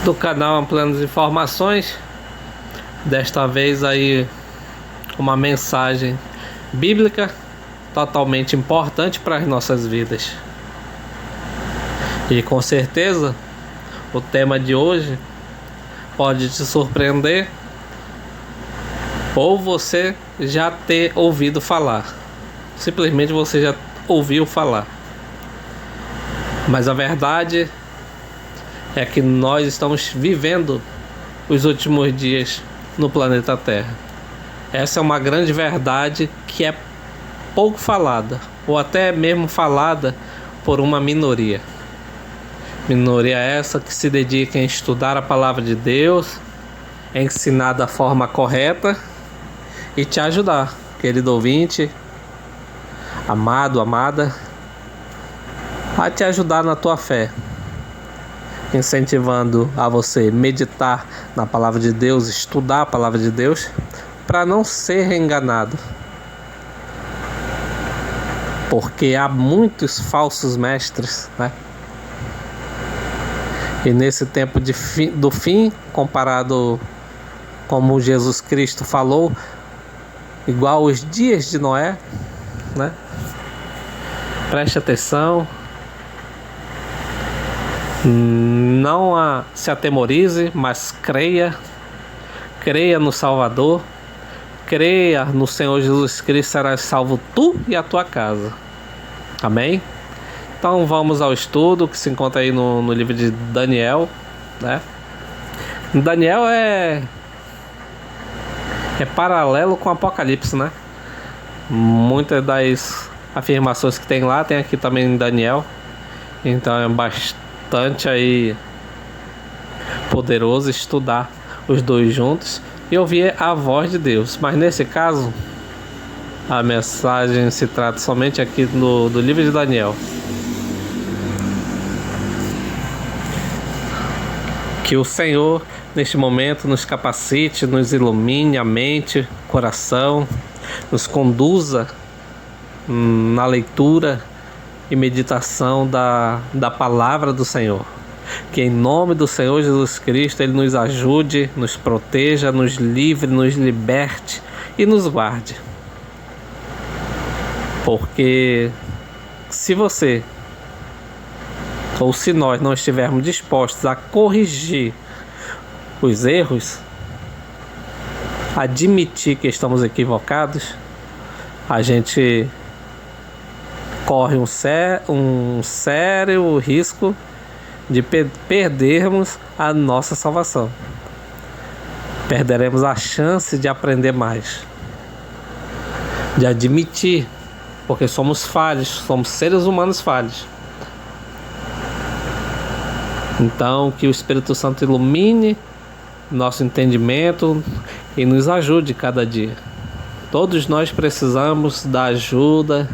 do canal Ampliando as Informações. Desta vez aí uma mensagem bíblica totalmente importante para as nossas vidas. E com certeza o tema de hoje pode te surpreender, ou você já ter ouvido falar. Simplesmente você já ouviu falar. Mas a verdade é que nós estamos vivendo os últimos dias no planeta Terra. Essa é uma grande verdade que é pouco falada, ou até mesmo falada por uma minoria. Minoria essa que se dedica em estudar a palavra de Deus, ensinar da forma correta e te ajudar, querido ouvinte, amado, amada, a te ajudar na tua fé, incentivando a você meditar na palavra de Deus, estudar a palavra de Deus, para não ser enganado. Porque há muitos falsos mestres, né? E nesse tempo do fim, comparado como Jesus Cristo falou, igual os dias de Noé, né? Preste atenção, não se atemorize, mas creia no Salvador, creia no Senhor Jesus Cristo, serás salvo tu e a tua casa. Amém? Então vamos ao estudo que se encontra aí no livro de Daniel, né? Daniel é paralelo com Apocalipse, né? Muitas das afirmações que tem lá tem aqui também em Daniel. Então é bastante aí poderoso estudar os dois juntos e ouvir a voz de Deus. Mas nesse caso, a mensagem se trata somente aqui do livro de Daniel. Que o Senhor, neste momento, nos capacite, nos ilumine a mente, coração, nos conduza na leitura e meditação da palavra do Senhor. Que em nome do Senhor Jesus Cristo Ele nos ajude, nos proteja, nos livre, nos liberte e nos guarde. Porque se você ou se nós não estivermos dispostos a corrigir os erros, admitir que estamos equivocados, a gente corre um sério risco de perdermos a nossa salvação. Perderemos a chance de aprender mais, de admitir, porque somos falhos, somos seres humanos falhos. Então, que o Espírito Santo ilumine nosso entendimento e nos ajude cada dia. Todos nós precisamos da ajuda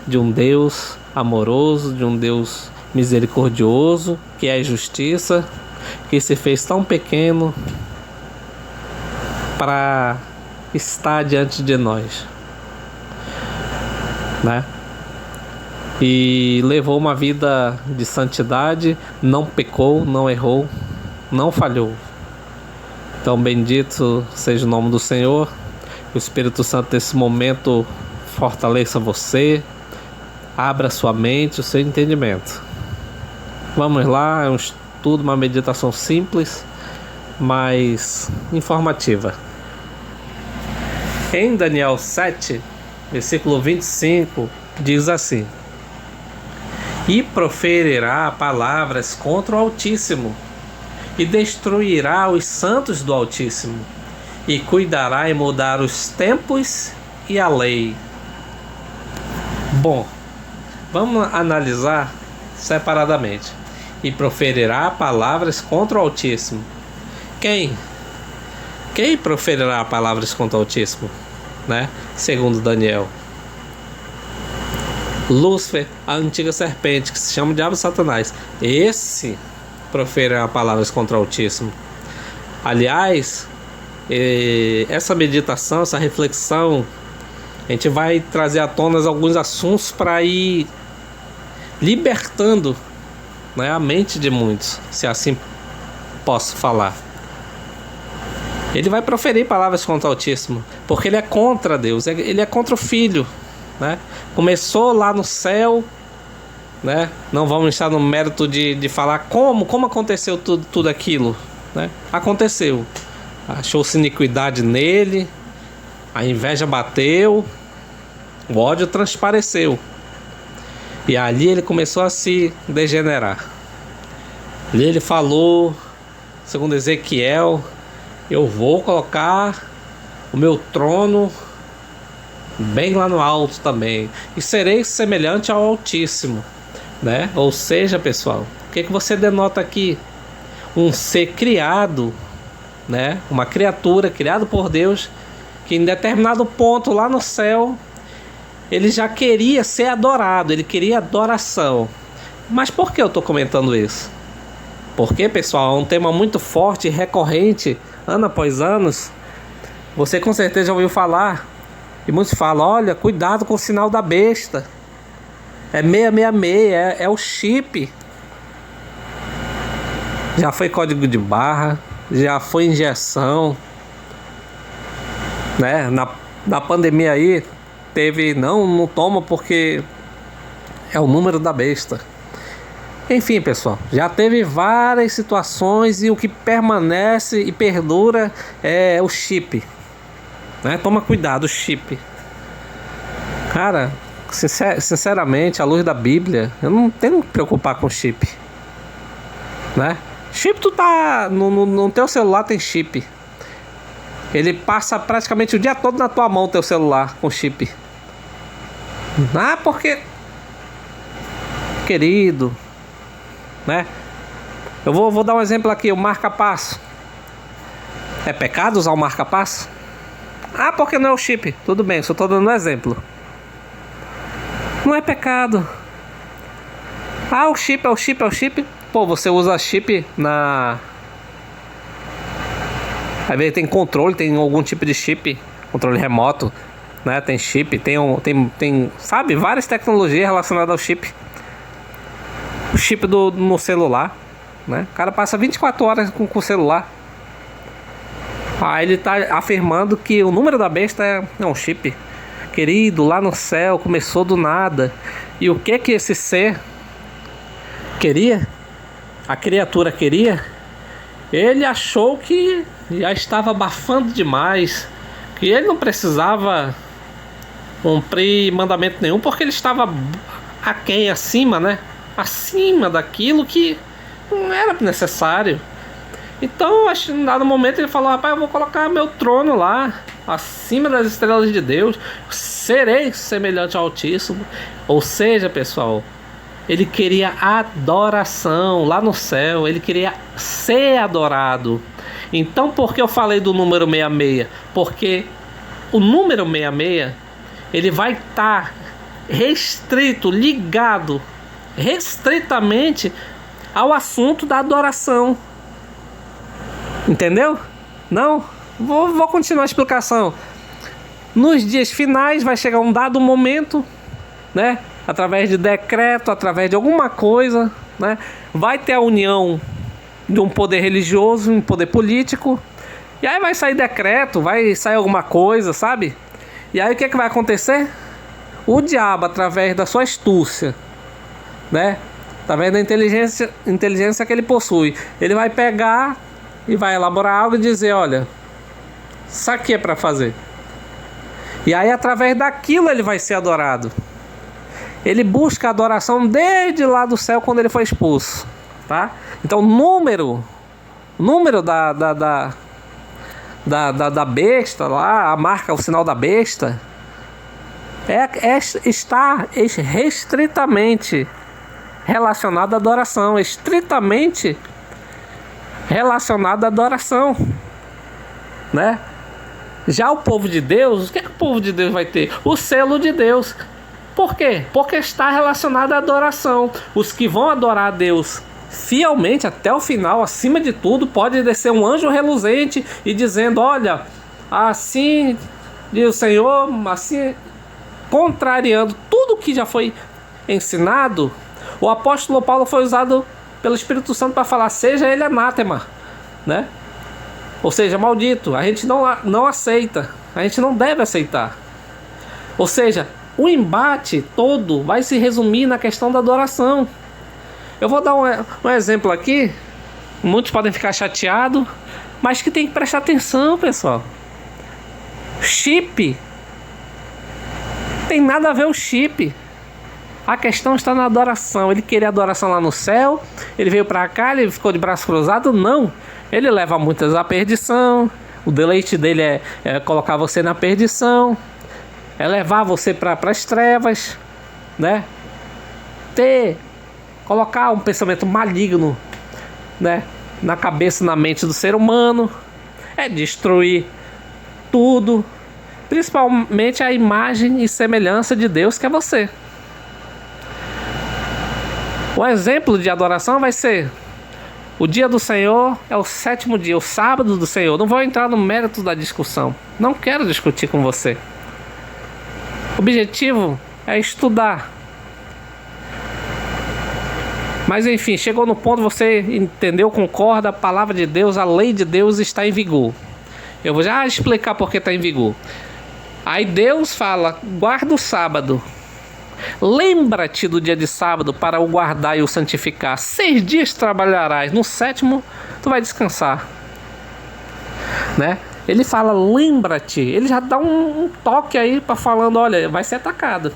de um Deus amoroso, de um Deus misericordioso, que é justiça, que se fez tão pequeno para estar diante de nós, né? E levou uma vida de santidade, não pecou, não errou, não falhou. Então bendito seja o nome do Senhor. O Espírito Santo nesse momento fortaleça você, abra sua mente, o seu entendimento. Vamos lá, é um estudo, uma meditação simples, mas informativa. Em Daniel 7, versículo 25, diz assim: E proferirá palavras contra o Altíssimo, e destruirá os santos do Altíssimo, e cuidará em mudar os tempos e a lei. Bom, vamos analisar separadamente. E proferirá palavras contra o Altíssimo. Quem proferirá palavras contra o Altíssimo, né? Segundo Daniel, Lúcifer, a antiga serpente, que se chama Diabo e Satanás. Esse proferirá palavras contra o Altíssimo. Aliás, essa meditação, essa reflexão, a gente vai trazer à tona alguns assuntos para ir libertando, né, a mente de muitos, se assim posso falar. Ele vai proferir palavras contra o Altíssimo, porque ele é contra Deus, ele é contra o Filho, né? Começou lá no céu, né? Não vamos estar no mérito de falar como aconteceu tudo aquilo, né? Aconteceu. Achou-se iniquidade nele, a inveja bateu, o ódio transpareceu. E ali ele começou a se degenerar. Ali ele falou, segundo Ezequiel, eu vou colocar o meu trono bem lá no alto também, e serei semelhante ao Altíssimo, né? Ou seja, pessoal, o que você denota aqui? Um ser criado, né? Uma criatura criada por Deus, que em determinado ponto lá no céu ele já queria ser adorado, ele queria adoração. Mas por que eu estou comentando isso? Porque, pessoal, é um tema muito forte e recorrente, ano após ano. Você com certeza já ouviu falar, e muitos falam, olha, cuidado com o sinal da besta. É 666, é o chip. Já foi código de barra, já foi injeção, né? Na pandemia aí, teve, não toma porque é o número da besta. Enfim, pessoal, já teve várias situações e o que permanece e perdura é o chip, né? Toma cuidado, o chip. Cara, sinceramente, à luz da Bíblia, eu não tenho que me preocupar com chip, né? Chip, tu tá no teu celular, tem chip. Ele passa praticamente o dia todo na tua mão, teu celular com chip. Ah, porque, querido, né? Eu vou dar um exemplo aqui, o marca-passo. É pecado usar o marca-passo? Ah, porque não é o chip. Tudo bem, só estou dando um exemplo. Não é pecado. Ah, o chip é o chip, é o chip. Pô, você usa chip na... Aí tem controle, tem algum tipo de chip, controle remoto, né? Tem chip, tem sabe, várias tecnologias relacionadas ao chip. O chip no celular, né? O cara passa 24 horas com o celular. Aí ele tá afirmando que o número da besta é um chip. Querido, lá no céu começou do nada. E o que esse ser queria? A criatura queria? Ele achou que já estava abafando demais, que ele não precisava cumprir mandamento nenhum, porque ele estava aquém, acima, né? Acima daquilo que não era necessário. Então, acho que em dado momento ele falou, rapaz, eu vou colocar meu trono lá, acima das estrelas de Deus, serei semelhante ao Altíssimo. Ou seja, pessoal, ele queria adoração lá no céu, ele queria ser adorado. Então, por que eu falei do número 66? Porque o número 66, ele vai estar restrito, ligado restritamente ao assunto da adoração. Entendeu? Não? Vou continuar a explicação. Nos dias finais vai chegar um dado momento, né? Através de decreto, através de alguma coisa, né? Vai ter a união de um poder religioso, um poder político. E aí vai sair decreto, vai sair alguma coisa, sabe? E aí o que é que vai acontecer? O diabo, através da sua astúcia, né? Através da inteligência que ele possui, ele vai pegar e vai elaborar algo e dizer, olha, isso aqui é para fazer. E aí através daquilo ele vai ser adorado. Ele busca a adoração desde lá do céu quando ele foi expulso, tá? Então o número da besta lá, a marca, o sinal da besta, está restritamente relacionado à adoração, estritamente relacionado à adoração, né? Já o povo de Deus, o que o povo de Deus vai ter? O selo de Deus. Por quê? Porque está relacionado à adoração. Os que vão adorar a Deus fielmente até o final, acima de tudo, pode descer um anjo reluzente e dizendo, olha, assim diz o Senhor, assim, contrariando tudo que já foi ensinado. O apóstolo Paulo foi usado pelo Espírito Santo para falar, seja ele anátema, né? Ou seja, maldito. A gente não aceita. A gente não deve aceitar. Ou seja, o embate todo vai se resumir na questão da adoração. Eu vou dar um exemplo aqui. Muitos podem ficar chateados, mas que tem que prestar atenção, pessoal. Chip. Tem nada a ver o chip. A questão está na adoração. Ele queria adoração lá no céu. Ele veio para cá, ele ficou de braço cruzado. Não. Ele leva muitas à perdição. O deleite dele é colocar você na perdição. É levar você para as trevas, né? Colocar um pensamento maligno, né, na cabeça, na mente do ser humano. É destruir tudo, principalmente a imagem e semelhança de Deus que é você. O exemplo de adoração vai ser: o dia do Senhor é o 7º dia, o sábado do Senhor. Não vou entrar no mérito da discussão. Não quero discutir com você. O objetivo é estudar. Mas enfim, chegou no ponto, você entendeu, concorda, a palavra de Deus, a lei de Deus está em vigor. Eu vou já explicar por que está em vigor. Aí Deus fala: guarda o sábado. Lembra-te do dia de sábado para o guardar e o santificar. 6 dias trabalharás, no 7º tu vai descansar, né? Ele fala: lembra-te. Ele já dá um toque aí para falando: olha, vai ser atacado.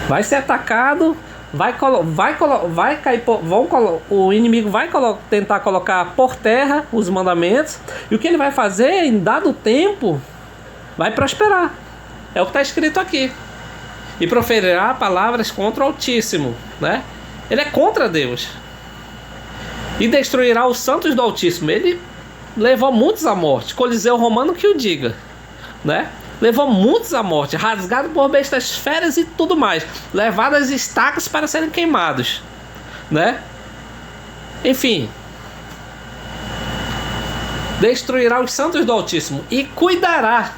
Vai ser atacado. Vai cair, o inimigo vai tentar colocar por terra os mandamentos. E o que ele vai fazer, em dado tempo, vai prosperar. É o que está escrito aqui. E proferirá palavras contra o Altíssimo, né? Ele é contra Deus. E destruirá os santos do Altíssimo. Ele levou muitos à morte. Coliseu romano que o diga, né? Levou muitos à morte, rasgado por bestas feras e tudo mais, levado às estacas para serem queimados, né? Enfim, destruirá os santos do Altíssimo e cuidará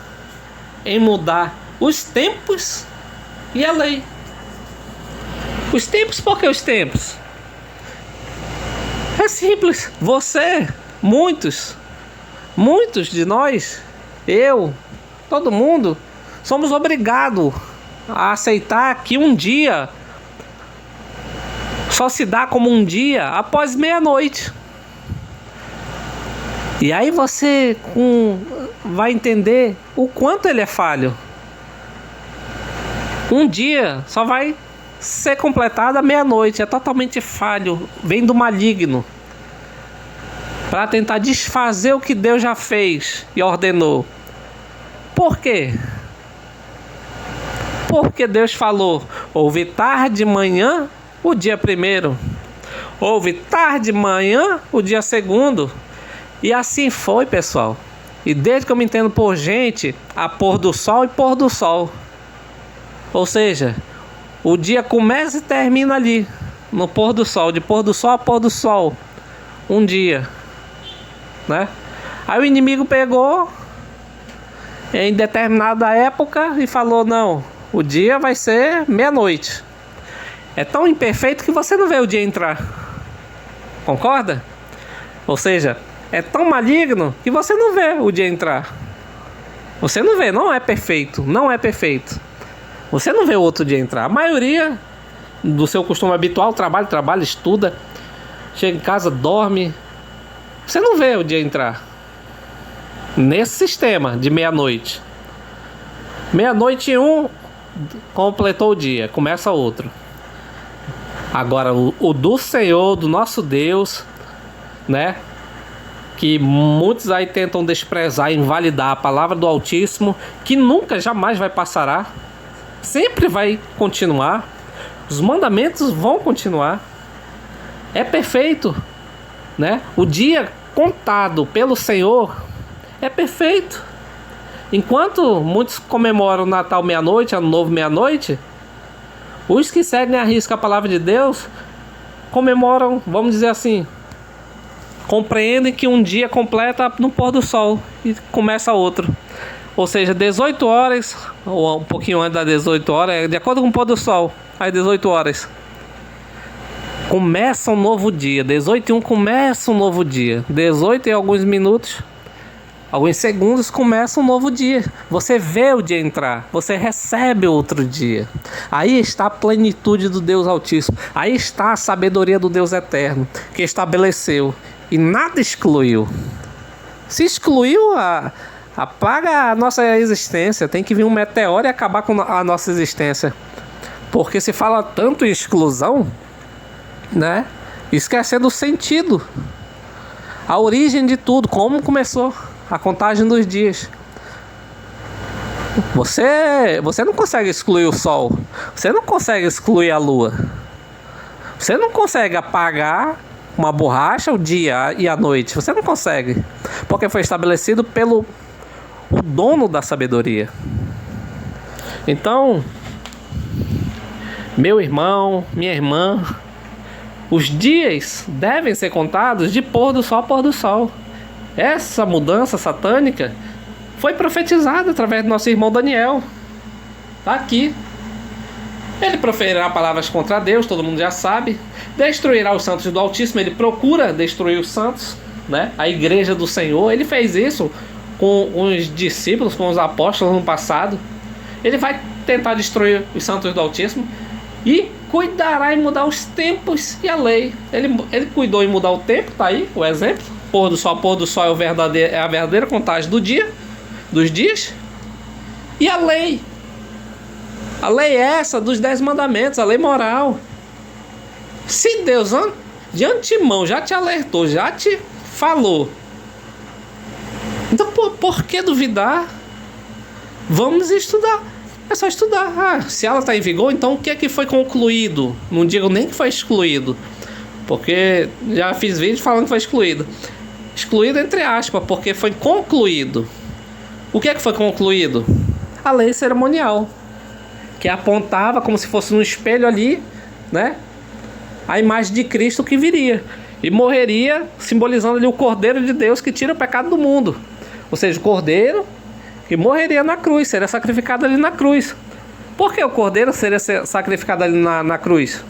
em mudar os tempos e a lei. Os tempos, por que os tempos? É simples. Você, muitos de nós, eu, todo mundo, somos obrigados a aceitar que um dia só se dá como um dia após meia-noite. E aí você vai entender o quanto ele é falho. Um dia só vai ser completado à meia-noite. É totalmente falho. Vem do maligno para tentar desfazer o que Deus já fez e ordenou. Por quê? Porque Deus falou: houve tarde de manhã o dia 1º, houve tarde de manhã o dia 2º. E assim foi, pessoal. E desde que eu me entendo por gente, há pôr do sol e pôr do sol. Ou seja, o dia começa e termina ali, no pôr do sol. De pôr do sol a pôr do sol, um dia, né? Aí o inimigo pegou em determinada época e falou: não, o dia vai ser meia-noite. É tão imperfeito que você não vê o dia entrar. Concorda? Ou seja, é tão maligno que você não vê o dia entrar. Você não vê, não é perfeito. Não é perfeito. Você não vê o outro dia entrar. A maioria do seu costume habitual, trabalha, estuda, chega em casa, dorme. Você não vê o dia entrar. Nesse sistema de meia-noite. Meia-noite e 1, completou o dia, começa outro. Agora o do Senhor, do nosso Deus, né? Que muitos aí tentam desprezar, invalidar a palavra do Altíssimo, que nunca, jamais vai passar, sempre vai continuar. Os mandamentos vão continuar. É perfeito, né? O dia contado pelo Senhor é perfeito. Enquanto muitos comemoram o Natal meia-noite, Ano Novo meia-noite, os que seguem à risca a palavra de Deus comemoram, vamos dizer assim, compreendem que um dia completa no pôr do sol e começa outro. Ou seja, 18 horas, ou um pouquinho antes das 18 horas, é de acordo com o pôr do sol, às 18 horas. Começa um novo dia. 18:01 começa um novo dia. 18 e alguns minutos, alguns segundos, começa um novo dia. Você vê o dia entrar. Você recebe outro dia. Aí está a plenitude do Deus Altíssimo. Aí está a sabedoria do Deus Eterno, que estabeleceu e nada excluiu. Se excluiu, apaga a nossa existência. Tem que vir um meteoro e acabar com a nossa existência. Porque se fala tanto em exclusão, né? Esquecendo o sentido, a origem de tudo, como começou a contagem dos dias. Você não consegue excluir o sol, você não consegue excluir a lua, você não consegue apagar uma borracha o dia e a noite, você não consegue, porque foi estabelecido pelo o dono da sabedoria. Então, meu irmão, minha irmã, os dias devem ser contados de pôr do sol a pôr do sol. Essa mudança satânica foi profetizada através do nosso irmão Daniel. Está aqui. Ele proferirá palavras contra Deus, todo mundo já sabe. Destruirá os santos do Altíssimo. Ele procura destruir os santos, né? A igreja do Senhor. Ele fez isso com os discípulos, com os apóstolos no passado. Ele vai tentar destruir os santos do Altíssimo e cuidará em mudar os tempos e a lei. Ele cuidou em mudar o tempo, tá aí o exemplo. Pôr do sol é a verdadeira contagem do dia, dos dias. E a lei é essa dos 10 mandamentos, a lei moral. Se Deus de antemão já te alertou, já te falou, então por que duvidar? Vamos estudar. É só estudar. Se ela está em vigor, então o que é que foi concluído? Não digo nem que foi excluído, porque já fiz vídeo falando que foi excluído. Excluído entre aspas, porque foi concluído. O que é que foi concluído? A lei cerimonial, que apontava como se fosse um espelho ali, né? A imagem de Cristo que viria e morreria, simbolizando ali o Cordeiro de Deus que tira o pecado do mundo. Ou seja, o Cordeiro que morreria na cruz, seria sacrificado ali na cruz. Por que o Cordeiro seria sacrificado ali na cruz?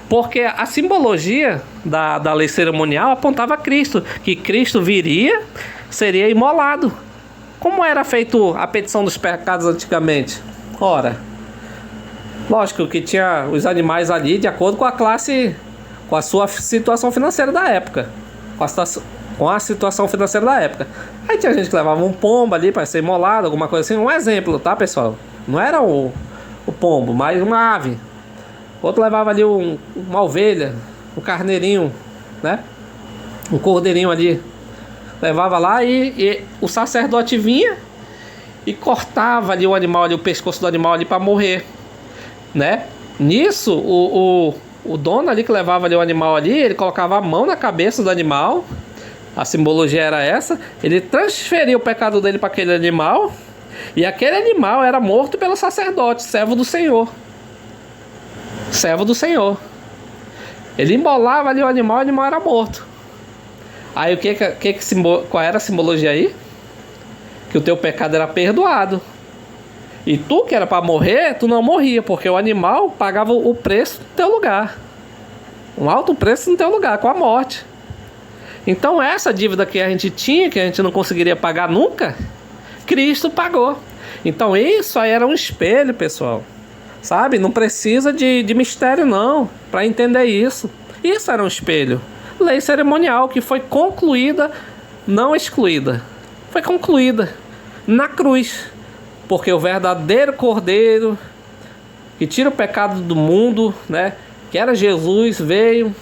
Porque a simbologia da lei cerimonial apontava a Cristo, que Cristo viria, seria imolado. Como era feito a petição dos pecados antigamente? Ora, lógico que tinha os animais ali de acordo com a classe, com a sua situação financeira da época, com a situação financeira da época. Aí tinha gente que levava um pombo ali para ser imolado, alguma coisa assim. Um exemplo, tá, pessoal? Não era o pombo, mas uma ave. Outro levava ali uma ovelha, um carneirinho, né? Um cordeirinho ali. Levava lá e o sacerdote vinha e cortava ali o animal, ali, o pescoço do animal ali para morrer, né? Nisso, o dono ali que levava ali o animal ali, ele colocava a mão na cabeça do animal. A simbologia era essa. Ele transferia o pecado dele para aquele animal, e aquele animal era morto pelo sacerdote, servo do Senhor. Servo do Senhor. Ele embolava ali o animal era morto. Aí qual era a simbologia aí? Que o teu pecado era perdoado. E tu que era para morrer, tu não morria, porque o animal pagava o preço no teu lugar. Um alto preço no teu lugar, com a morte. Então essa dívida que a gente tinha, que a gente não conseguiria pagar nunca, Cristo pagou. Então isso aí era um espelho, pessoal. Sabe? Não precisa de mistério não, para entender isso. Isso era um espelho. Lei cerimonial que foi concluída, não excluída. Foi concluída na cruz. Porque o verdadeiro Cordeiro que tira o pecado do mundo, né? Que era Jesus, veio,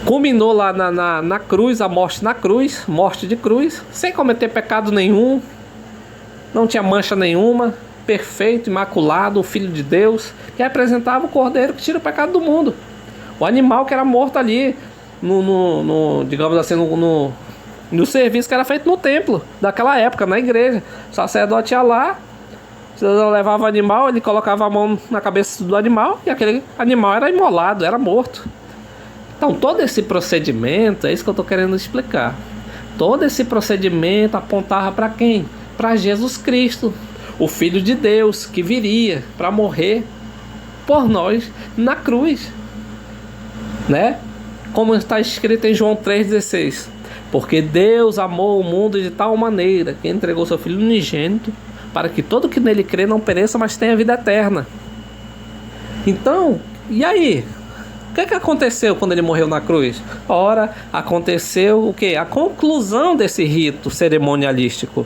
culminou lá na cruz, a morte na cruz, morte de cruz, sem cometer pecado nenhum, não tinha mancha nenhuma, perfeito, imaculado, o Filho de Deus, que representava o Cordeiro que tira o pecado do mundo. O animal que era morto ali, digamos assim, no serviço que era feito no templo, daquela época, na igreja. O sacerdote ia lá, levava o animal, ele colocava a mão na cabeça do animal, e aquele animal era imolado, era morto. Então todo esse procedimento, é isso que eu estou querendo explicar. Todo esse procedimento apontava para quem? Para Jesus Cristo, o Filho de Deus, que viria para morrer por nós na cruz. né? Como está escrito em João 3,16. Porque Deus amou o mundo de tal maneira que entregou seu Filho unigênito, para que todo que nele crê não pereça, mas tenha vida eterna. Então, e aí? O que aconteceu quando ele morreu na cruz? Ora, aconteceu o quê? A conclusão desse rito cerimonialístico.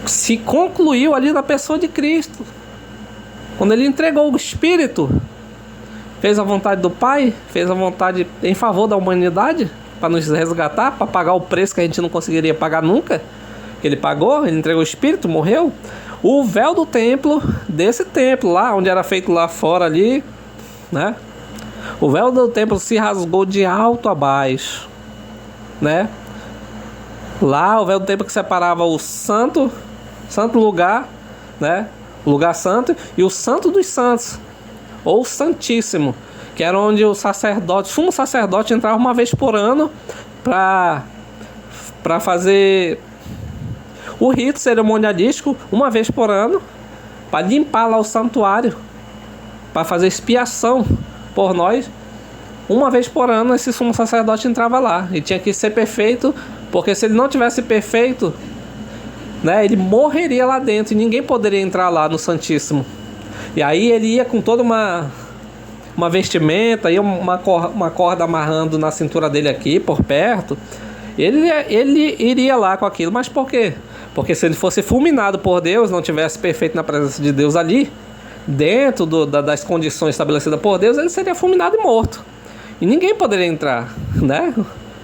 Se concluiu ali na pessoa de Cristo. Quando ele entregou o Espírito, fez a vontade do Pai, fez a vontade em favor da humanidade, para nos resgatar, para pagar o preço que a gente não conseguiria pagar nunca. Ele pagou, ele entregou o Espírito, morreu. O véu do templo, desse templo lá, onde era feito lá fora ali, né? O véu do templo se rasgou de alto a baixo, né? Lá o véu do templo que separava o santo lugar, né? O lugar santo e o santo dos santos, ou santíssimo, que era onde o sacerdote, sumo sacerdote, entrava uma vez por ano para fazer o rito cerimonialístico, uma vez por ano, para limpar lá o santuário, para fazer expiação por nós. Uma vez por ano esse sumo sacerdote entrava lá e tinha que ser perfeito, porque se ele não tivesse perfeito, né, ele morreria lá dentro e ninguém poderia entrar lá no Santíssimo. E aí ele ia com toda uma vestimenta, ia uma corda amarrando na cintura dele aqui, por perto. Ele iria lá com aquilo. Mas por quê? Porque se ele fosse fulminado por Deus, não tivesse perfeito na presença de Deus ali, dentro das condições estabelecidas por Deus, ele seria fulminado e morto. E ninguém poderia entrar, né?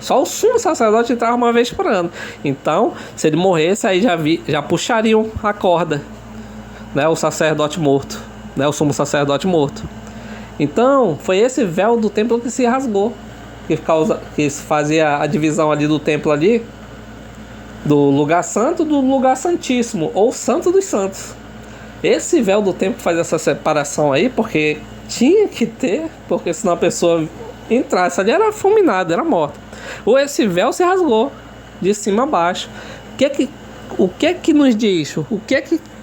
Só o sumo sacerdote entrava uma vez por ano. Então, se ele morresse, aí já puxariam a corda, né? O sacerdote morto, né? O sumo sacerdote morto. Então, foi esse véu do templo que se rasgou, que fazia a divisão ali do templo ali, do lugar santo do lugar santíssimo, ou santo dos santos. Esse véu do templo faz essa separação aí, porque tinha que ter, porque senão a pessoa entrasse ali, era fulminada, era morta. Ou esse véu se rasgou de cima a baixo. O que que nos diz?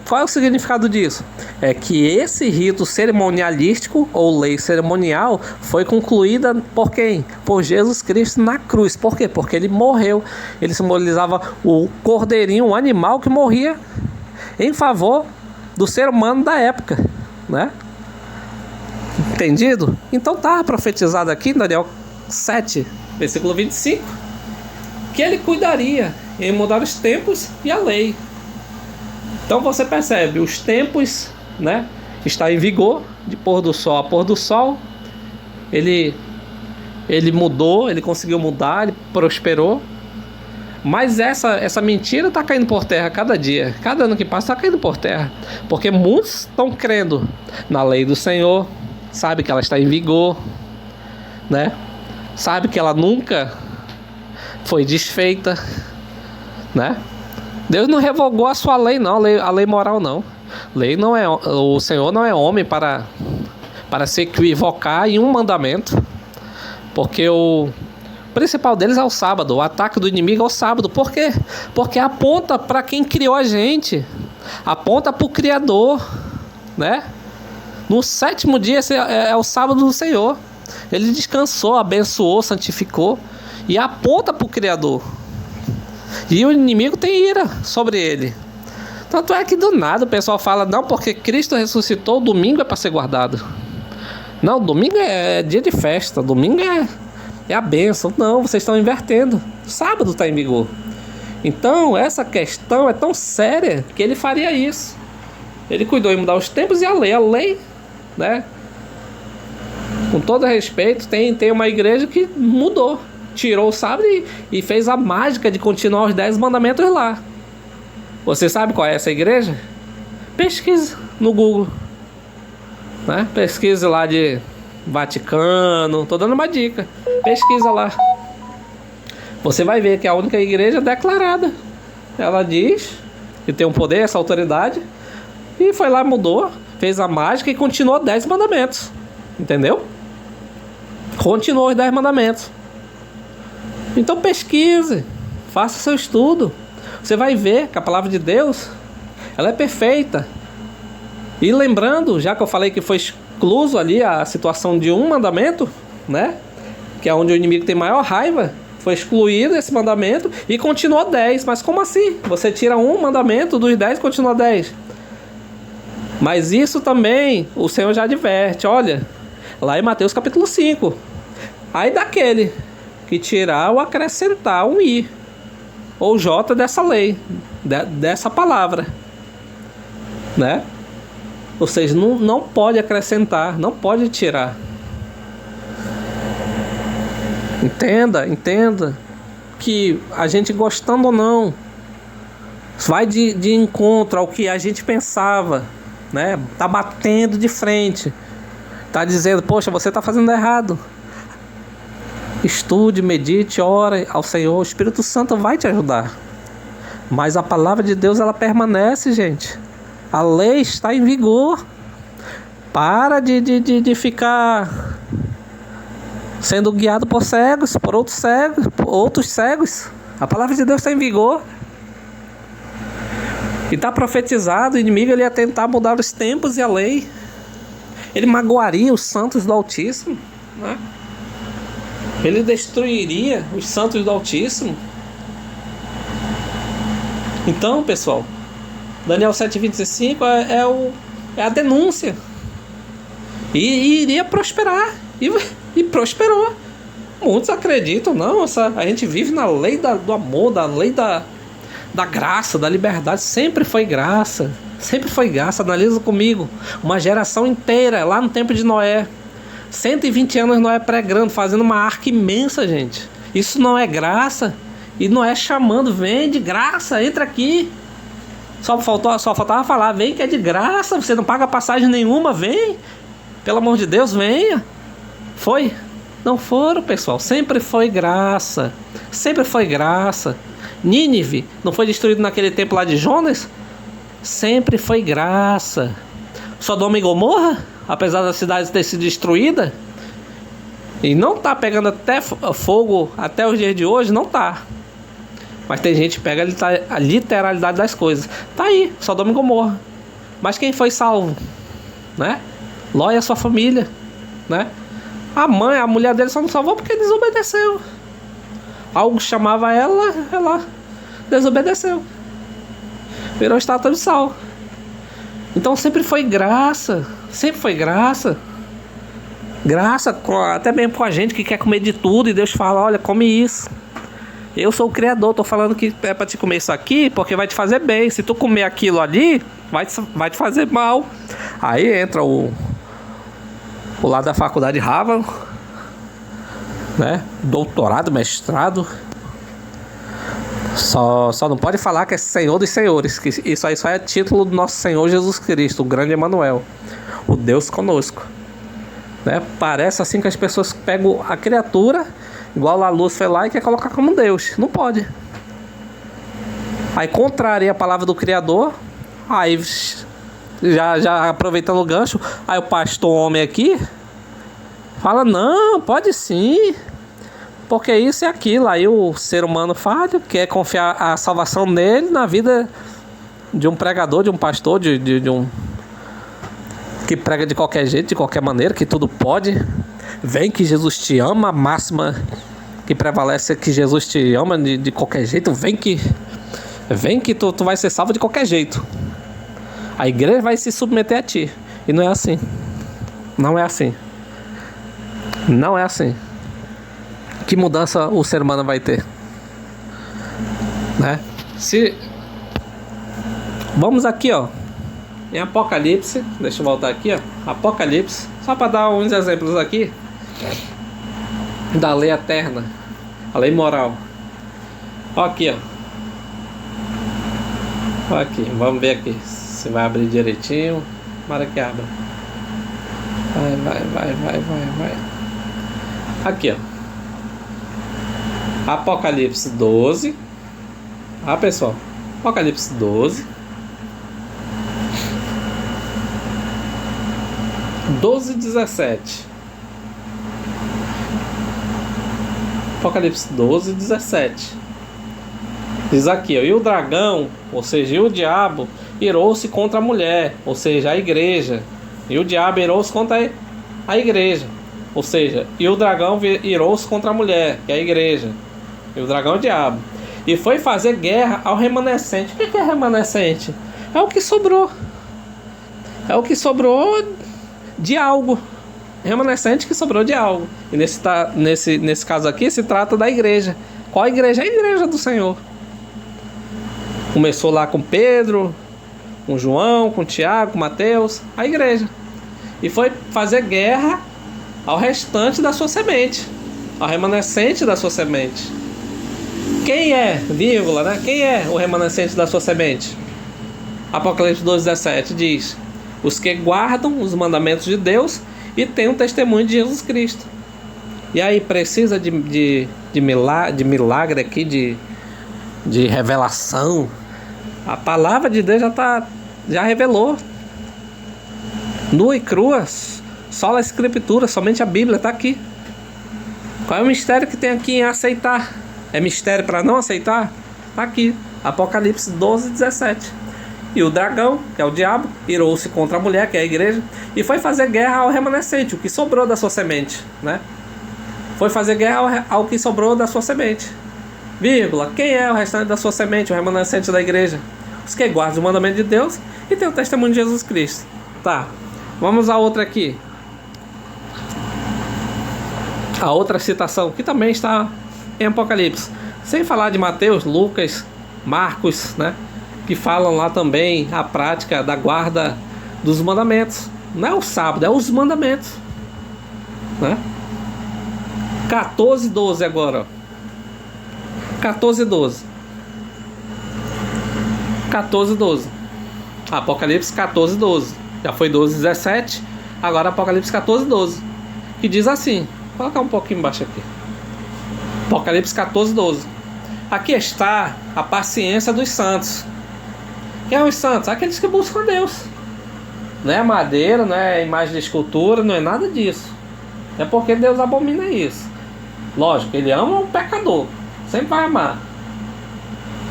Qual é o significado disso? É que esse rito cerimonialístico ou lei cerimonial foi concluída por quem? Por Jesus Cristo na cruz. Por quê? Porque ele morreu. Ele simbolizava o cordeirinho, o animal que morria em favor do ser humano da época, né? Entendido? Então tá profetizado aqui em Daniel 7, versículo 25, que ele cuidaria em mudar os tempos e a lei. Então você percebe, os tempos, né, está em vigor, de pôr do sol a pôr do sol. Ele mudou, ele conseguiu mudar, ele prosperou. Mas essa mentira está caindo por terra cada dia. Cada ano que passa está caindo por terra. Porque muitos estão crendo na lei do Senhor, sabe que ela está em vigor, né? Sabe que ela nunca foi desfeita, né? Deus não revogou a sua lei, não, a lei moral, não. O Senhor não é homem para se equivocar em um mandamento, porque o principal deles é o sábado. O ataque do inimigo é o sábado. Por quê? Porque aponta para quem criou a gente, aponta para o Criador, né? No sétimo dia é o sábado do Senhor. Ele descansou, abençoou, santificou e aponta para o Criador. E o inimigo tem ira sobre ele. Tanto é que do nada o pessoal fala: não, porque Cristo ressuscitou, domingo é para ser guardado. Não, domingo é dia de festa, domingo é a bênção. Não, vocês estão invertendo. Sábado está em vigor. Então essa questão é tão séria que ele faria isso. Ele cuidou em mudar os tempos e a lei, né? Com todo respeito, tem uma igreja que mudou, tirou o sábado e fez a mágica de continuar os 10 mandamentos lá. Você sabe qual é essa igreja? Pesquise no Google, né? Pesquise lá de Vaticano. Tô dando uma dica. Pesquisa lá. Você vai ver que é a única igreja declarada. Ela diz que tem um poder, essa autoridade, e foi lá, mudou, fez a mágica e continuou 10 mandamentos. Entendeu? Continuou os 10 mandamentos. Então pesquise, faça seu estudo. Você vai ver que a palavra de Deus, ela é perfeita. E lembrando, já que eu falei que foi excluso ali a situação de um mandamento, né? que é onde o inimigo tem maior raiva, foi excluído esse mandamento e continuou 10. Mas como assim? Você tira um mandamento dos 10 e continua 10. Mas isso também o Senhor já adverte. Olha, lá em Mateus capítulo 5. Aí daquele que tirar ou acrescentar um i ou j dessa lei, dessa palavra, né? Ou seja, não pode acrescentar, não pode tirar. Entenda que a gente, gostando ou não, vai de encontro ao que a gente pensava, né? Tá batendo de frente, tá dizendo, poxa, você tá fazendo errado. Estude, medite, ore ao Senhor, o Espírito Santo vai te ajudar. Mas a palavra de Deus, ela permanece, gente. A lei está em vigor. Para de ficar sendo guiado por cegos, por outros cegos. A palavra de Deus está em vigor. E está profetizado, o inimigo ele ia tentar mudar os tempos e a lei. Ele magoaria os santos do Altíssimo, né? Ele destruiria os santos do Altíssimo. Então, pessoal, Daniel 7,25 é a denúncia. E iria prosperar. E prosperou. Muitos acreditam, não, a gente vive na lei do amor, da lei da graça, da liberdade. Sempre foi graça. Sempre foi graça. Analisa comigo. Uma geração inteira, lá no tempo de Noé. 120 anos Noé pregando, fazendo uma arca imensa, gente. Isso não é graça. E Noé chamando, vem de graça, entra aqui. Só faltava falar, vem que é de graça, você não paga passagem nenhuma, vem. Pelo amor de Deus, venha. Foi? Não foram, pessoal. Sempre foi graça. Sempre foi graça. Nínive não foi destruído naquele tempo lá de Jonas? Sempre foi graça. Sodoma e Gomorra, apesar da cidade ter sido destruída, e não está pegando até fogo até os dias de hoje, não está. Mas tem gente que pega a literalidade das coisas. Tá aí, Sodoma e Gomorra. Mas quem foi salvo? Né? Ló e a sua família, né? A mulher dele só não salvou porque desobedeceu. Algo chamava ela desobedeceu. Virou estátua de sal. Então sempre foi graça. Sempre foi graça. Graça até mesmo com a gente que quer comer de tudo. E Deus fala, olha, come isso. Eu sou o Criador, tô falando que é para te comer isso aqui porque vai te fazer bem. Se tu comer aquilo ali, vai te fazer mal. Aí entra o lado da faculdade Harvard, né? Doutorado, mestrado. Só não pode falar que é Senhor dos Senhores, que isso aí só é título do nosso Senhor Jesus Cristo, o grande Emanuel, o Deus conosco, né? Parece assim que as pessoas pegam a criatura, igual a Lúcifer foi lá, e quer colocar como Deus. Não pode. Aí contraria a palavra do Criador. Aí já aproveitando o gancho, aí o pastor homem aqui fala, não, pode sim, porque isso e aquilo. Aí o ser humano falha, quer confiar a salvação nele na vida de um pregador, de um pastor, de um que prega de qualquer jeito, de qualquer maneira, que tudo pode. Vem que Jesus te ama, a máxima que prevalece é que Jesus te ama de qualquer jeito. Vem que tu vai ser salvo de qualquer jeito. A igreja vai se submeter a ti. E não é assim. Não é assim. Não é assim. Que mudança o ser humano vai ter? Né? Vamos aqui, ó. Em Apocalipse. Deixa eu voltar aqui, ó. Apocalipse. Só para dar uns exemplos aqui. Da lei eterna. A lei moral. Ó aqui, ó. Ó aqui. Vamos ver aqui. Se vai abrir direitinho. Para que abra. Vai. Aqui, ó. Apocalipse 12. Ah, pessoal. Apocalipse 12. 12:17. Apocalipse 12:17. Diz aqui, ó, e o dragão, ou seja, e o diabo, irou-se contra a mulher, ou seja, a igreja. E o diabo irou-se contra a igreja, Ou seja, e o dragão irou-se contra a mulher, que é a igreja. E o dragão é o diabo. E foi fazer guerra ao remanescente. O que é remanescente? É o que sobrou. É o que sobrou de algo. Remanescente que sobrou de algo. E nesse caso aqui se trata da igreja. Qual a igreja? É a igreja do Senhor. Começou lá com Pedro, com João, com Tiago, com Mateus. A igreja. E foi fazer guerra ao restante da sua semente. Ao remanescente da sua semente. Quem é, vírgula, né? Quem é o remanescente da sua semente? Apocalipse 12:17 diz: os que guardam os mandamentos de Deus e têm um testemunho de Jesus Cristo. E aí precisa de milagre aqui, de revelação. A palavra de Deus já revelou. Nua e crua, só a Escritura, somente a Bíblia está aqui. Qual é o mistério que tem aqui em aceitar? É mistério para não aceitar? Está aqui, Apocalipse 12:17. E o dragão, que é o diabo, irou-se contra a mulher, que é a igreja, e foi fazer guerra ao remanescente, o que sobrou da sua semente, né? Foi fazer guerra ao que sobrou da sua semente. Vírgula, quem é o restante da sua semente, o remanescente da igreja? Os que guardam o mandamento de Deus e têm o testemunho de Jesus Cristo. Tá, vamos a outra aqui. A outra citação, que também está em Apocalipse. Sem falar de Mateus, Lucas, Marcos, né? Que falam lá também a prática da guarda dos mandamentos. Não é o sábado, é os mandamentos, né? 14:12 agora. 14:12. 14:12. Apocalipse 14:12. Já foi 12:17. Agora Apocalipse 14:12. Que diz assim. Vou colocar um pouquinho embaixo aqui. Apocalipse 14:12. Aqui está a paciência dos santos. Quem são os santos? Aqueles que buscam a Deus. Não é madeira, não é imagem de escultura, não é nada disso. É porque Deus abomina isso. Lógico, Ele ama o pecador. Sempre vai amar.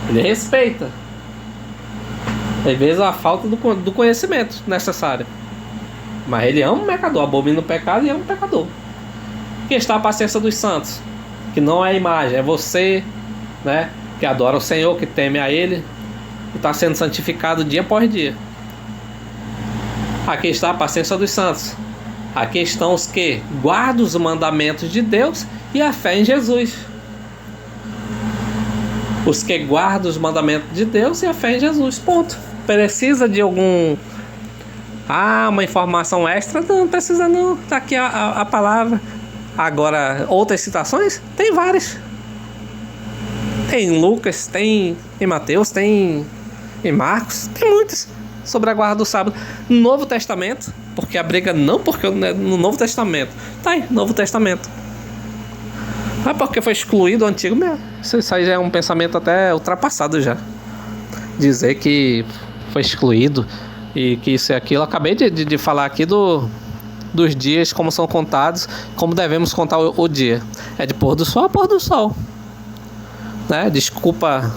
Ele respeita. Às vezes a falta do conhecimento necessário. Mas Ele ama o pecador, abomina o pecado e ama o pecador. Aqui está a paciência dos santos. Que não é imagem, é você, né? Que adora o Senhor, que teme a Ele. Que está sendo santificado dia após dia. Aqui está a paciência dos santos. Aqui estão os que guardam os mandamentos de Deus e a fé em Jesus. Os que guardam os mandamentos de Deus e a fé em Jesus. Ponto. Precisa de uma informação extra? Não precisa não. Está aqui a palavra. Agora, outras citações? Tem várias. Tem em Lucas, tem em Mateus, tem em Marcos. Tem muitas sobre a guarda do sábado. No Novo Testamento, porque a briga não porque no Novo Testamento. Tá aí, Novo Testamento. Não é porque foi excluído o Antigo mesmo. Isso aí já é um pensamento até ultrapassado já. Dizer que foi excluído e que isso e aquilo. Eu acabei de falar aqui dos dias, como são contados, como devemos contar o dia. É de pôr do sol a pôr do sol. Né? Desculpa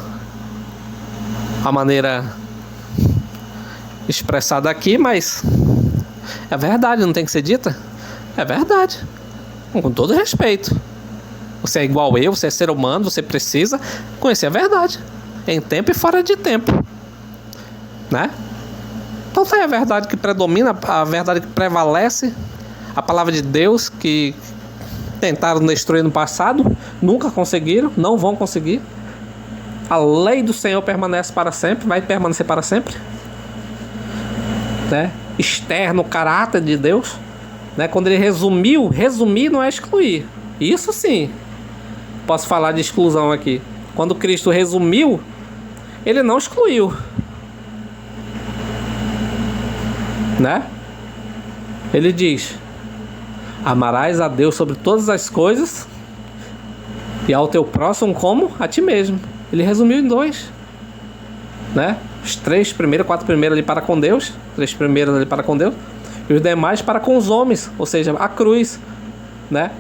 a maneira expressada aqui, mas é verdade, não tem que ser dita? É verdade. Com todo respeito. Você é igual eu, você é ser humano, você precisa conhecer a verdade. Em tempo e fora de tempo. Né? Então foi a verdade que predomina, a verdade que prevalece. A palavra de Deus que tentaram destruir no passado, nunca conseguiram, não vão conseguir. A lei do Senhor permanece para sempre, vai permanecer para sempre. Né? Externo, o caráter de Deus. Né? Quando ele resumir não é excluir. Isso sim. Posso falar de exclusão aqui. Quando Cristo resumiu, ele não excluiu. Né? Ele diz: amarás a Deus sobre todas as coisas e ao teu próximo como a ti mesmo. Ele resumiu em 2. Né? Os 3 primeiros, 4 primeiros ali para com Deus. 3 primeiros ali para com Deus. E os demais para com os homens. Ou seja, a cruz. Né?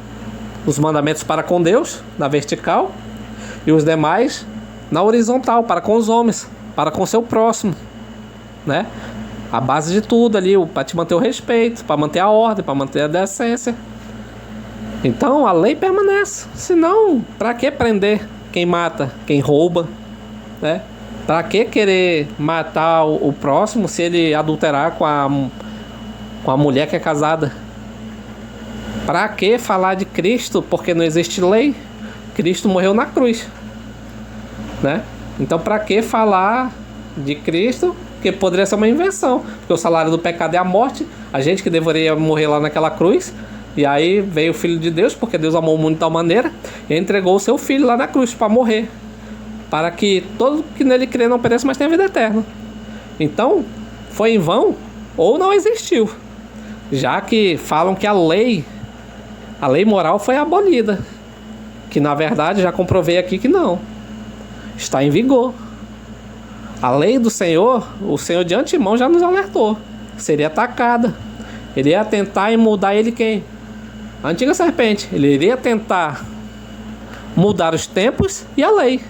Os mandamentos para com Deus, na vertical. E os demais na horizontal, para com os homens. Para com o seu próximo. Né? A base de tudo ali, para te manter o respeito, para manter a ordem, para manter a decência. Então a lei permanece. Senão, para que prender quem mata, quem rouba, né? Para que querer matar o próximo se ele adulterar com a mulher que é casada? Para que falar de Cristo? Porque não existe lei. Cristo morreu na cruz, né? Então para que falar de Cristo? Que poderia ser uma invenção, porque o salário do pecado é a morte. A gente que deveria morrer lá naquela cruz. E aí veio o Filho de Deus, porque Deus amou o mundo de tal maneira, e entregou o seu Filho lá na cruz para morrer, para que todo que nele crê não pereça, mas tenha vida eterna. Então, foi em vão ou não existiu, já que falam que a lei moral foi abolida, que na verdade já comprovei aqui que não, está em vigor. A lei do Senhor, o Senhor de antemão já nos alertou, seria atacada. Ele ia tentar mudar ele quem? A antiga serpente. Ele iria tentar mudar os tempos e a lei.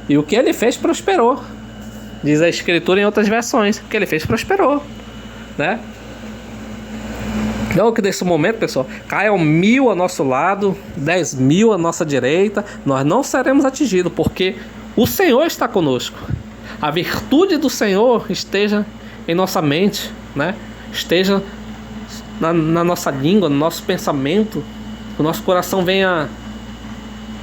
E o que ele fez prosperou. Diz a escritura em outras versões. O que ele fez prosperou, né? Então que nesse momento, pessoal, caiam 1000 ao nosso lado, 10.000 à nossa direita, nós não seremos atingidos, porque o Senhor está conosco. A virtude do Senhor esteja em nossa mente, né? Esteja na nossa língua, no nosso pensamento, que o nosso coração venha,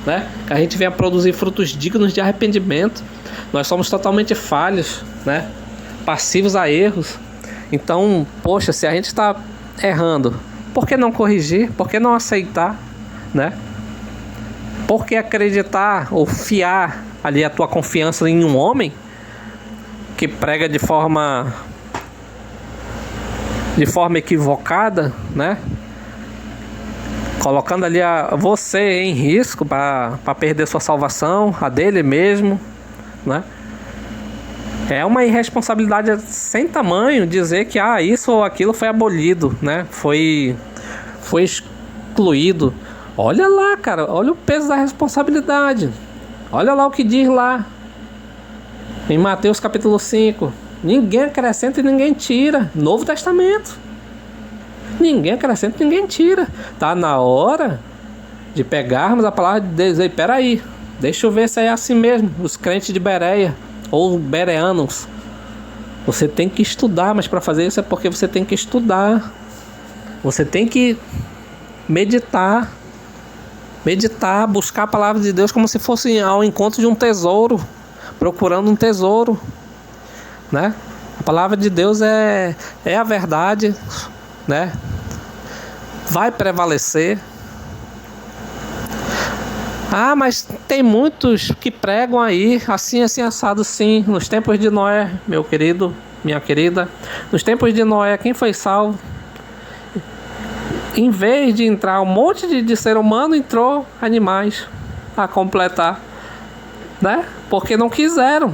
né? Que a gente venha produzir frutos dignos de arrependimento. Nós somos totalmente falhos, né? Passivos a erros. Então, poxa, se a gente está errando, por que não corrigir? Por que não aceitar, né? Por que acreditar ou fiar ali a tua confiança em um homem que prega de forma equivocada, né? Colocando ali você em risco para perder sua salvação, a dele mesmo, né? É uma irresponsabilidade sem tamanho dizer que isso ou aquilo foi abolido, né? Foi excluído. Olha lá, cara, olha o peso da responsabilidade. Olha lá o que diz lá em Mateus capítulo 5. Ninguém acrescenta e ninguém tira. Novo Testamento. Ninguém acrescenta e ninguém tira. Tá na hora de pegarmos a palavra de Deus. E peraí, deixa eu ver se é assim mesmo. Os crentes de Bereia ou bereanos. Você tem que estudar, mas para fazer isso é porque você tem que estudar. Você tem que meditar, buscar a palavra de Deus como se fosse ao encontro de um tesouro, procurando um tesouro, né? A palavra de Deus é a verdade, né? Vai prevalecer. Mas tem muitos que pregam aí assim assado. Sim, nos tempos de Noé, meu querido, minha querida, nos tempos de Noé, quem foi salvo? Em vez de entrar um monte de ser humano, entrou animais a completar, né? Porque não quiseram.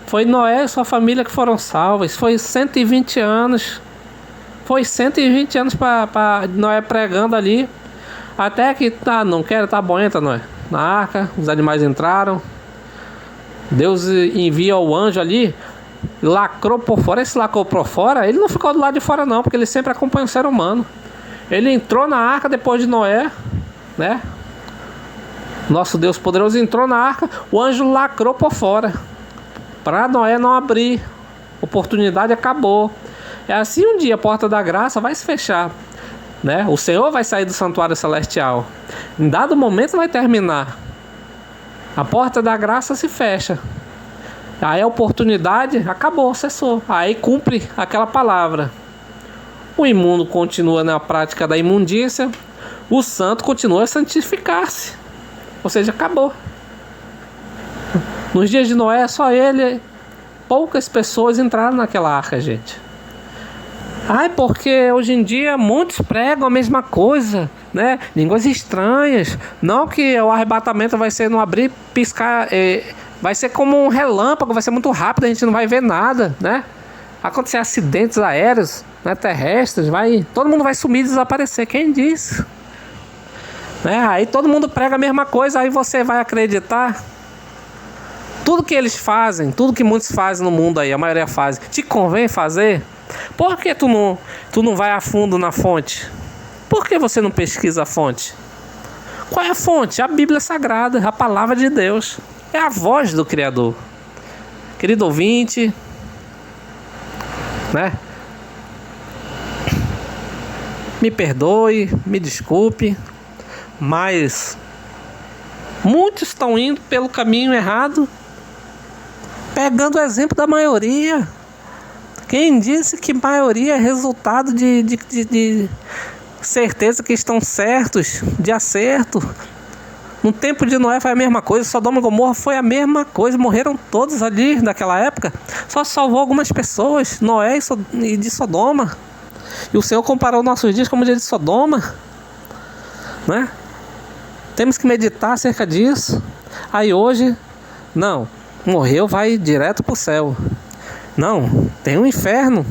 Foi Noé e sua família que foram salvos. Foi 120 anos. Foi 120 anos para Noé pregando ali. Até que, não quero, tá bom, entra, Noé. Na arca, os animais entraram. Deus envia o anjo ali, lacrou por fora. Esse lacrou por fora, ele não ficou do lado de fora não, porque ele sempre acompanha o ser humano. Ele entrou na arca depois de Noé, né? Nosso Deus poderoso entrou na arca, o anjo lacrou por fora, para Noé não abrir. Oportunidade acabou. É assim, um dia a porta da graça vai se fechar, né? O Senhor vai sair do santuário celestial. Em dado momento vai terminar. A porta da graça se fecha. Aí a oportunidade acabou, cessou. Aí cumpre aquela palavra. O imundo continua na prática da imundícia. O santo continua a santificar-se. Ou seja, acabou. Nos dias de Noé, só ele, poucas pessoas entraram naquela arca, gente. Porque hoje em dia muitos pregam a mesma coisa, né? Línguas estranhas. Não que o arrebatamento vai ser no abrir, piscar, vai ser como um relâmpago, vai ser muito rápido, a gente não vai ver nada, né? Acontecer acidentes aéreos, né, terrestres, todo mundo vai sumir e desaparecer. Quem disse? Né? Aí todo mundo prega a mesma coisa, aí você vai acreditar. Tudo que eles fazem, tudo que muitos fazem no mundo aí, a maioria faz, te convém fazer? Por que tu não vai a fundo na fonte? Por que você não pesquisa a fonte? Qual é a fonte? A Bíblia Sagrada, a palavra de Deus. É a voz do Criador. Querido ouvinte, né? Me perdoe, me desculpe, mas muitos estão indo pelo caminho errado, pegando o exemplo da maioria. Quem disse que maioria é resultado de certeza que estão certos, de acerto? No tempo de Noé foi a mesma coisa, Sodoma e Gomorra foi a mesma coisa, morreram todos ali naquela época, só salvou algumas pessoas, Noé e de Sodoma. E o Senhor comparou nossos dias como o dia de Sodoma, né? Temos que meditar acerca disso. Aí hoje, não, morreu, vai direto para o céu. Não, tem um inferno.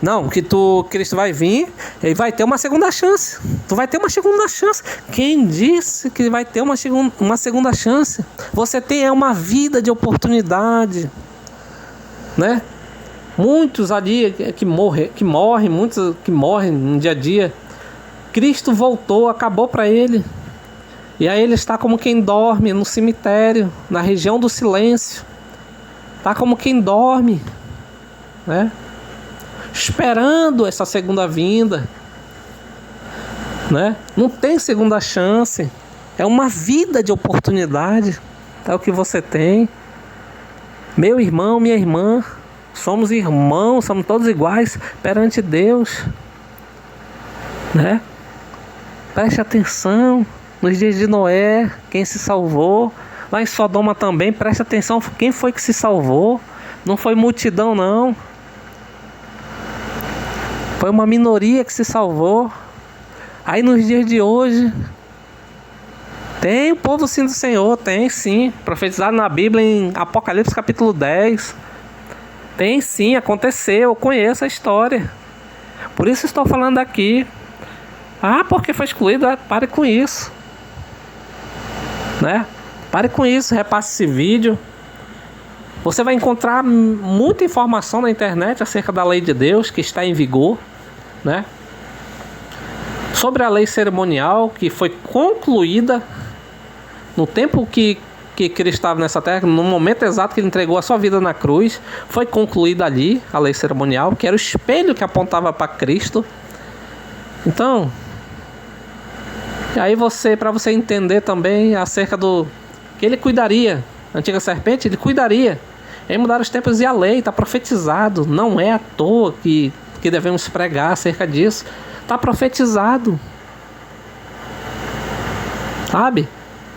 Não, que Cristo vai vir e vai ter uma segunda chance. Tu vai ter uma segunda chance. Quem disse que vai ter uma segunda chance? Você tem uma vida de oportunidade, né? Muitos ali que morrem, muitos que morrem no dia a dia. Cristo voltou, acabou para ele. E aí ele está como quem dorme no cemitério, na região do silêncio. Está como quem dorme, né? Esperando essa segunda vinda, né? Não tem segunda chance. É uma vida de oportunidade. É o que você tem. Meu irmão, minha irmã, somos irmãos, somos todos iguais perante Deus, né? Preste atenção nos dias de Noé, quem se salvou. Lá em Sodoma também, preste atenção, quem foi que se salvou? Não foi multidão, não. Foi uma minoria que se salvou. Aí nos dias de hoje, tem o povo sim do Senhor, tem sim. Profetizado na Bíblia em Apocalipse capítulo 10. Tem sim, aconteceu, eu conheço a história. Por isso estou falando aqui. Ah, porque foi excluído? Pare com isso, né? Pare com isso, repasse esse vídeo. Você vai encontrar muita informação na internet acerca da lei de Deus que está em vigor, né? Sobre a lei cerimonial que foi concluída no tempo que Cristo estava nessa terra, no momento exato que ele entregou a sua vida na cruz, foi concluída ali a lei cerimonial, que era o espelho que apontava para Cristo. Então, e aí para você entender também acerca do que ele cuidaria, a antiga serpente, ele cuidaria. Em mudar os tempos e a lei, está profetizado. Não é à toa que devemos pregar acerca disso. Está profetizado. Sabe?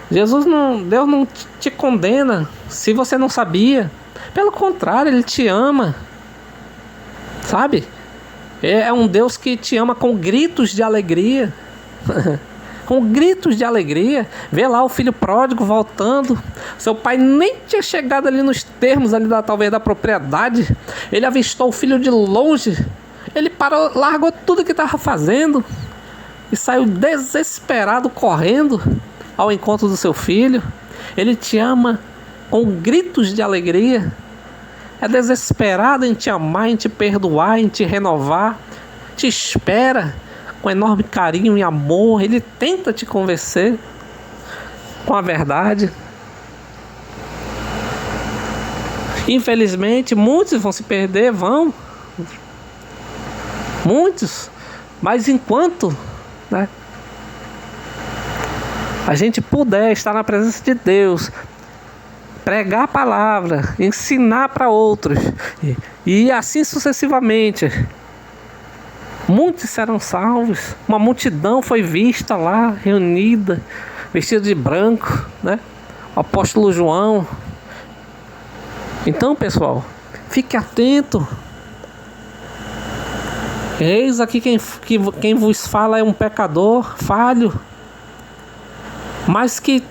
Deus não te condena se você não sabia. Pelo contrário, Ele te ama. Sabe? É um Deus que te ama com gritos de alegria. Com gritos de alegria. Vê lá o filho pródigo voltando. Seu pai nem tinha chegado ali nos termos ali talvez da propriedade. Ele avistou o filho de longe. Ele parou, largou tudo que estava fazendo e saiu desesperado correndo ao encontro do seu filho. Ele te ama com gritos de alegria. É desesperado em te amar, em te perdoar, em te renovar. Te espera com enorme carinho e amor. Ele tenta te convencer com a verdade. Infelizmente, muitos vão se perder, muitos. Mas enquanto, né, a gente puder estar na presença de Deus, pregar a palavra, ensinar para outros, e assim sucessivamente, muitos serão salvos. Uma multidão foi vista lá, reunida, vestida de branco, né? O apóstolo João. Então, pessoal, fique atento. Eis aqui quem vos fala é um pecador falho, mas que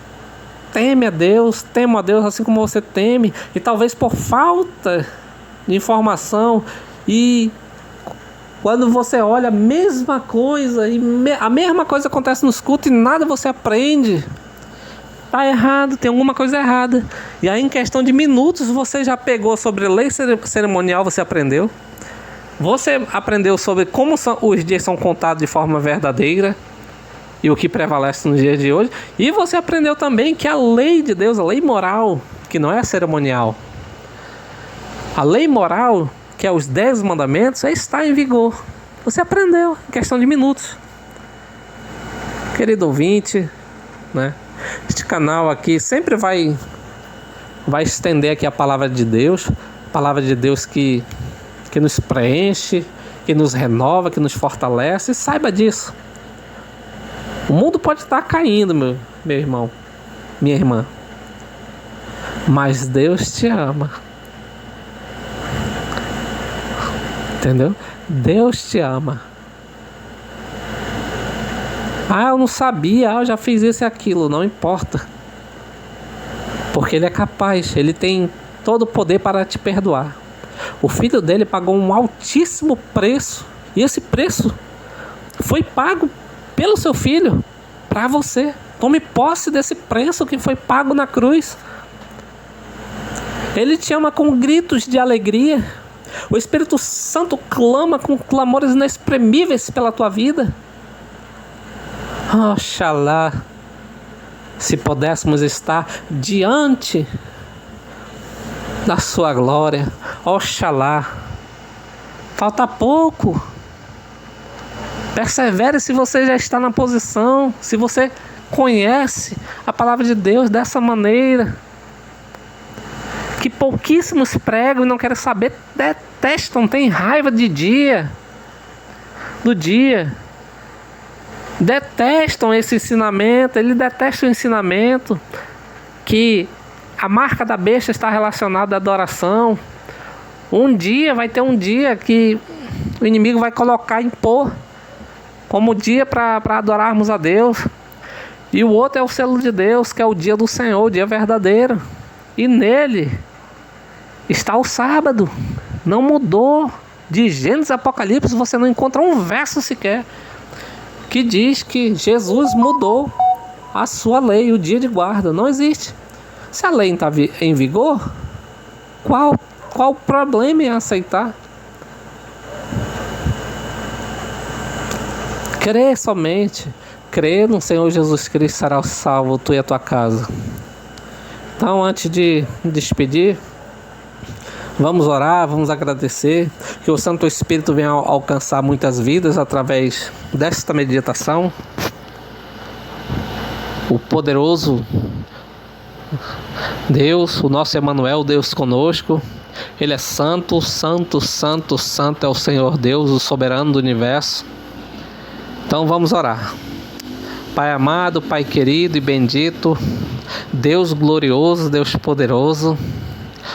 teme a Deus, temo a Deus assim como você teme. E talvez por falta de informação, e quando você olha a mesma coisa, a mesma coisa acontece nos cultos e nada você aprende. Está errado, tem alguma coisa errada. E aí em questão de minutos você já pegou sobre lei cerimonial, você aprendeu. Você aprendeu sobre como os dias são contados de forma verdadeira e o que prevalece nos dias de hoje. E você aprendeu também que a lei de Deus, a lei moral, que não é cerimonial, a lei moral, que é os 10 mandamentos, está em vigor. Você aprendeu em questão de minutos. Querido ouvinte, né? Este canal aqui sempre vai estender aqui a palavra de Deus que nos preenche, que nos renova, que nos fortalece. E saiba disso. O mundo pode estar caindo, meu irmão, minha irmã, mas Deus te ama. Entendeu? Deus te ama. Eu não sabia, eu já fiz isso e aquilo. Não importa. Porque Ele é capaz, Ele tem todo o poder para te perdoar. O Filho dele pagou um altíssimo preço. E esse preço foi pago pelo seu Filho para você. Tome posse desse preço que foi pago na cruz. Ele te ama com gritos de alegria. O Espírito Santo clama com clamores inexprimíveis pela tua vida. Oxalá, se pudéssemos estar diante da sua glória. Oxalá. Falta pouco. Persevere se você já está na posição, se você conhece a palavra de Deus dessa maneira, que pouquíssimos pregam e não querem saber, detestam, têm raiva do dia, detestam esse ensinamento. Ele detesta o ensinamento que a marca da besta está relacionada à adoração. Vai ter um dia que o inimigo vai impor como dia para adorarmos a Deus. E o outro é o selo de Deus, que é o dia do Senhor, o dia verdadeiro. E nele está o sábado. Não mudou. De Gênesis a Apocalipse você não encontra um verso sequer que diz que Jesus mudou a sua lei, o dia de guarda. Não existe. Se a lei está em vigor, qual o problema em aceitar? Crê somente. Crê no Senhor Jesus Cristo, será salvo tu e a tua casa. Então, antes de despedir, vamos orar, vamos agradecer, que o Santo Espírito venha alcançar muitas vidas através desta meditação. O poderoso Deus, o nosso Emanuel, Deus conosco, Ele é santo, santo, santo, santo é o Senhor Deus, o soberano do universo. Então vamos orar. Pai amado, Pai querido e bendito, Deus glorioso, Deus poderoso,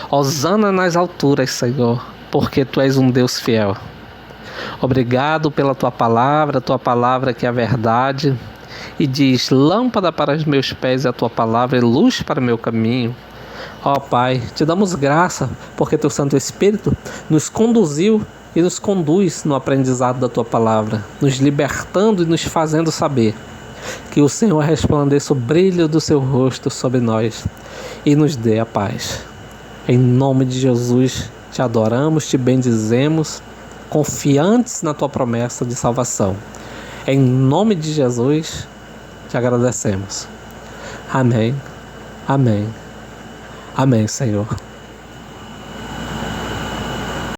hosana nas alturas, Senhor, porque Tu és um Deus fiel. Obrigado pela Tua palavra que é a verdade, e diz: lâmpada para os meus pés é a Tua palavra e luz para o meu caminho. Ó Pai, Te damos graça, porque Teu Santo Espírito nos conduziu e nos conduz no aprendizado da Tua palavra, nos libertando e nos fazendo saber que o Senhor resplandeça o brilho do Seu rosto sobre nós e nos dê a paz. Em nome de Jesus, Te adoramos, Te bendizemos, confiantes na Tua promessa de salvação. Em nome de Jesus, Te agradecemos. Amém. Amém. Amém, Senhor.